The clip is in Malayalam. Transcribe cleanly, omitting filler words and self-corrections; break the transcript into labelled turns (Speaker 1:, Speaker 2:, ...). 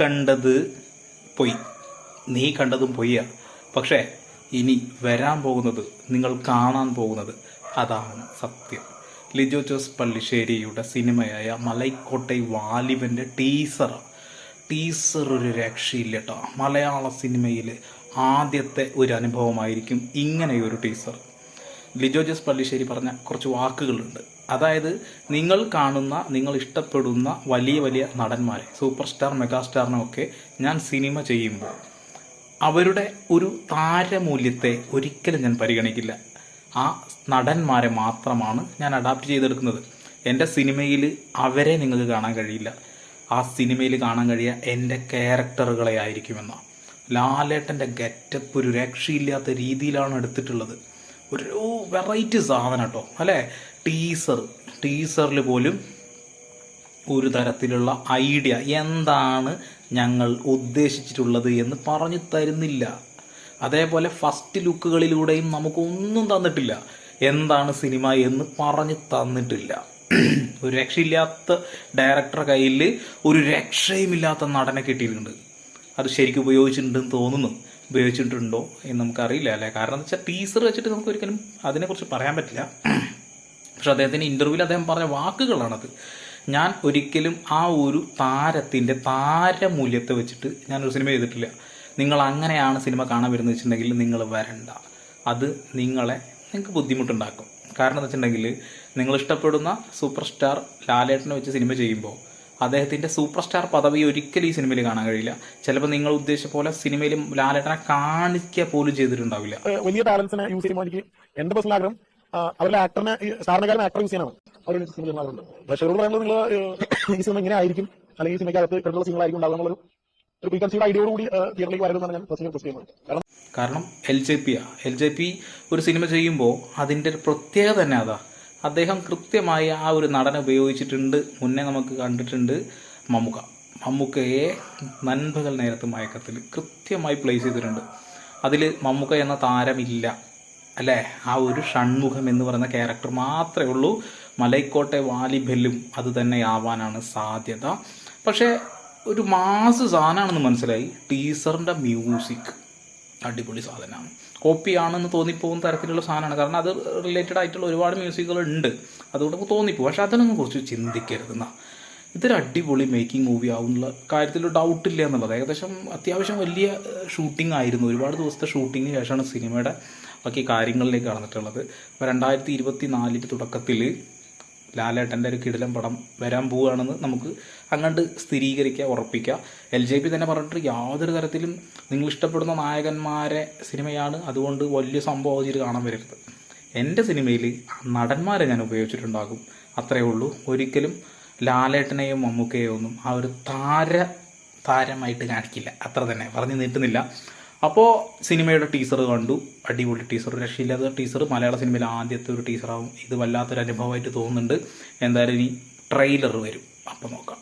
Speaker 1: കണ്ടത് പൊയ്, നീ കണ്ടതും പൊയ്യ. പക്ഷേ ഇനി വരാൻ പോകുന്നത്, നിങ്ങൾ കാണാൻ പോകുന്നത് അതാണ് സത്യം. ലിജോ ജോസ് പല്ലിശ്ശേരിയുടെ സിനിമയായ മലൈക്കോട്ടൈ വാലിബൻ്റെ ടീസർ ഒരു രക്ഷയില്ല കേട്ടോ. മലയാള സിനിമയിൽ ആദ്യത്തെ ഒരു അനുഭവമായിരിക്കും ഇങ്ങനെയൊരു ടീസർ. ലിജോ ജോസ് പല്ലിശ്ശേരി പറഞ്ഞ കുറച്ച് വാക്കുകളുണ്ട്. അതായത് നിങ്ങൾ കാണുന്ന, നിങ്ങൾ ഇഷ്ടപ്പെടുന്ന വലിയ വലിയ നടന്മാരെ, സൂപ്പർ സ്റ്റാർ, മെഗാസ്റ്റാറിനൊക്കെ ഞാൻ സിനിമ ചെയ്യുമ്പോൾ അവരുടെ ഒരു താരമൂല്യത്തെ ഒരിക്കലും ഞാൻ പരിഗണിക്കില്ല. ആ നടന്മാരെ മാത്രമാണ് ഞാൻ അഡാപ്റ്റ് ചെയ്തെടുക്കുന്നത്. എൻ്റെ സിനിമയിൽ അവരെ നിങ്ങൾക്ക് കാണാൻ കഴിയില്ല. ആ സിനിമയിൽ കാണാൻ കഴിയുക എൻ്റെ ക്യാരക്ടറുകളെ ആയിരിക്കുമെന്ന. ലാലേട്ടൻ്റെ ഗെറ്റപ്പ് ഒരു രക്ഷയില്ലാത്ത രീതിയിലാണ് എടുത്തിട്ടുള്ളത്. ഒരു വെറൈറ്റി സാധനം കേട്ടോ, അല്ലേ? ടീസറിൽ പോലും ഒരു തരത്തിലുള്ള ഐഡിയ എന്താണ് ഞങ്ങൾ ഉദ്ദേശിച്ചിട്ടുള്ളത് എന്ന് പറഞ്ഞു തരുന്നില്ല. അതേപോലെ ഫസ്റ്റ് ലുക്കുകളിലൂടെയും നമുക്കൊന്നും തന്നിട്ടില്ല. എന്താണ് സിനിമ എന്ന് പറഞ്ഞു തന്നിട്ടില്ല. ഒരു രക്ഷയില്ലാത്ത ഡയറക്ടറുടെ കയ്യിൽ ഒരു രക്ഷയുമില്ലാത്ത നടനെ കിട്ടിയിട്ടുണ്ട്. അത് ശരിക്കും ഉപയോഗിച്ചിട്ടുണ്ടെന്ന് തോന്നുന്നു. ഉപയോഗിച്ചിട്ടുണ്ടോ എന്ന് നമുക്കറിയില്ല, അല്ലേ? കാരണം എന്താ വെച്ചാൽ ടീസർ വെച്ചിട്ട് നമുക്ക് ഒരിക്കലും അതിനെക്കുറിച്ച് പറയാൻ പറ്റില്ല. പക്ഷെ അദ്ദേഹത്തിൻ്റെ ഇൻ്റർവ്യൂവിൽ അദ്ദേഹം പറഞ്ഞ വാക്കുകളാണത്. ഞാൻ ഒരിക്കലും ആ ഒരു താരത്തിൻ്റെ താരമൂല്യത്തെ വെച്ചിട്ട് ഞാനൊരു സിനിമ ചെയ്തിട്ടില്ല. നിങ്ങൾ അങ്ങനെയാണ് സിനിമ കാണാൻ വരുന്നത് വെച്ചിട്ടുണ്ടെങ്കിൽ നിങ്ങൾ വരണ്ട. അത് നിങ്ങൾക്ക് ബുദ്ധിമുട്ടുണ്ടാക്കും. കാരണം എന്താ വെച്ചിട്ടുണ്ടെങ്കിൽ നിങ്ങൾ ഇഷ്ടപ്പെടുന്ന സൂപ്പർ സ്റ്റാർ ലാലേട്ടനെ വെച്ച് സിനിമ ചെയ്യുമ്പോൾ അദ്ദേഹത്തിൻ്റെ സൂപ്പർ സ്റ്റാർ പദവി ഒരിക്കലും ഈ സിനിമയിൽ കാണാൻ കഴിയില്ല. ചിലപ്പോൾ നിങ്ങൾ ഉദ്ദേശിച്ച പോലെ സിനിമയിൽ ലാലേട്ടനെ കാണിക്കുക പോലും ചെയ്തിട്ടുണ്ടാവില്ല.
Speaker 2: വലിയ ടാലൻസിനെ യൂസ് ചെയ്യുമ്പോൾ എനിക്ക് എന്റെ പേഴ്സണൽ ആഗ്രഹം അവരുടെ ആക്ടറിനെ, സ്റ്റാറിനെക്കാളും ആക്ടർ യൂസ് ചെയ്യാനാണ് അവർ സിനിമ ആഗ്രഹമുണ്ട്. പക്ഷേ പറയുന്നത് നിങ്ങൾ ഈ സിനിമ ഇങ്ങനെ ആയിരിക്കും, അല്ലെങ്കിൽ ഈ സിനിമയ്ക്കകത്ത് ഇത്തരത്തിലുള്ള സിനിമകളായിരിക്കും ഉണ്ടാകും എന്നുള്ളൊരു പ്രീകൺസീവ്ഡ് ഐഡിയോടുകൂടി തിയേറ്ററിലേക്ക് വരുന്നതാണ് ഞാൻ പേഴ്സണലി പ്രിഫർ ചെയ്യുന്നത്.
Speaker 1: കാരണം LJP ഒരു സിനിമ ചെയ്യുമ്പോൾ അതിൻ്റെ ഒരു പ്രത്യേകത തന്നെ അതാ. അദ്ദേഹം കൃത്യമായി ആ ഒരു നടനെ ഉപയോഗിച്ചിട്ടുണ്ട്. മുന്നേ നമുക്ക് കണ്ടിട്ടുണ്ട് മമ്മൂക്കയെ നൻപകൽ നേരത്ത് മയക്കത്തിൽ കൃത്യമായി പ്ലേസ് ചെയ്തിട്ടുണ്ട്. അതിൽ മമ്മൂക്ക എന്ന താരമില്ല, അല്ലേ? ആ ഒരു ഷൺമുഖം എന്ന് പറയുന്ന ക്യാരക്ടർ മാത്രമേ ഉള്ളൂ. മലൈക്കോട്ടെ വാലിബലും അത് തന്നെ ആവാനാണ് സാധ്യത. പക്ഷേ ഒരു മാസ് സാധനമാണെന്ന് മനസ്സിലായി. ടീസറിൻ്റെ മ്യൂസിക് അടിപൊളി സാധനമാണ്. കോപ്പിയാണെന്ന് തോന്നിപ്പോകുന്ന തരത്തിലുള്ള സാധനമാണ്. കാരണം അത് റിലേറ്റഡ് ആയിട്ടുള്ള ഒരുപാട് മ്യൂസിക്കുകൾ ഉണ്ട്, അതുകൊണ്ട് തോന്നിപ്പോകും. പക്ഷെ അതിനൊന്നും കുറിച്ച് ചിന്തിക്കരുതെന്ന. ഇതൊരു അടിപൊളി മേക്കിംഗ് മൂവി ആവുന്നുള്ള കാര്യത്തിൽ ഡൗട്ടില്ല എന്നുള്ളത്. ഏകദേശം അത്യാവശ്യം വലിയ ഷൂട്ടിംഗ് ആയിരുന്നു. ഒരുപാട് ദിവസത്തെ ഷൂട്ടിങ്ങിന് ശേഷമാണ് സിനിമയുടെ ബാക്കി കാര്യങ്ങളിലേക്ക് കടന്നിട്ടുള്ളത്. അപ്പോൾ 2024 തുടക്കത്തിൽ ലാലേട്ടൻ്റെ ഒരു കിടിലൻ പടം വരാൻ പോവുകയാണെന്ന് നമുക്ക് അങ്ങോട്ട് സ്ഥിരീകരിക്കുക, ഉറപ്പിക്കുക. LJP തന്നെ പറഞ്ഞിട്ട് യാതൊരു തരത്തിലും നിങ്ങൾ ഇഷ്ടപ്പെടുന്ന നായകന്മാരെ സിനിമയാണ്, അതുകൊണ്ട് വലിയ സംഭവം ചെയ്ത് കാണാൻ വരരുത്. എൻ്റെ സിനിമയിൽ നടന്മാരെ ഞാൻ ഉപയോഗിച്ചിട്ടുണ്ടാകും, അത്രയേ ഉള്ളൂ. ഒരിക്കലും ലാലേട്ടനെയും മമ്മൂക്കയോ ഒന്നും ആ ഒരു താരമായിട്ട് കാണിക്കില്ല. അത്ര തന്നെ, പറഞ്ഞു നീട്ടുന്നില്ല. അപ്പോൾ സിനിമയുടെ ടീസർ കണ്ടു, അടിപൊളി ടീസർ, രക്ഷയില്ലാത്ത ടീസർ. മലയാള സിനിമയിൽ ആദ്യത്തെ ഒരു ടീസറാവും. ഇത് വല്ലാത്തൊരു അനുഭവമായിട്ട് തോന്നുന്നുണ്ട്. എന്തായാലും ഇനി ട്രെയിലർ വരും, അപ്പോൾ നോക്കാം.